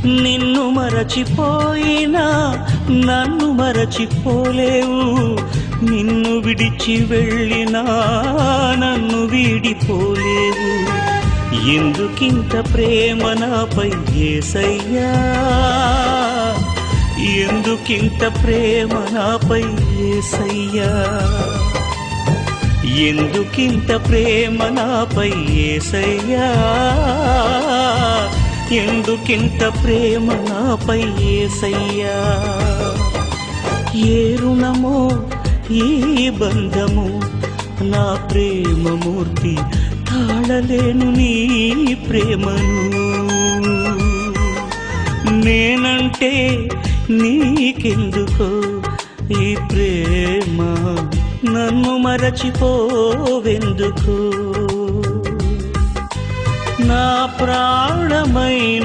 నిన్ను మరచిపోయినా నన్ను మరచిపోలేవు, నిన్ను విడిచి వెళ్ళినా నన్ను వీడిపోలేవు. ఎందుకింత ప్రేమ నాపై యేసయ్యా, ఎందుకింత ప్రేమ నాపై యేసయ్యా, ఎందుకింత ప్రేమ నాపై యేసయ్యా, ఎందుకింత ప్రేమ నాపై యేసయ్యా. ఏ రుణమో ఈ బంధము నా ప్రేమమూర్తి, తాళలేను నీ ప్రేమను. నేనంటే నీకెందుకో ఈ ప్రేమ, నన్ను మరచిపోవెందుకు. నా ప్రాణమైన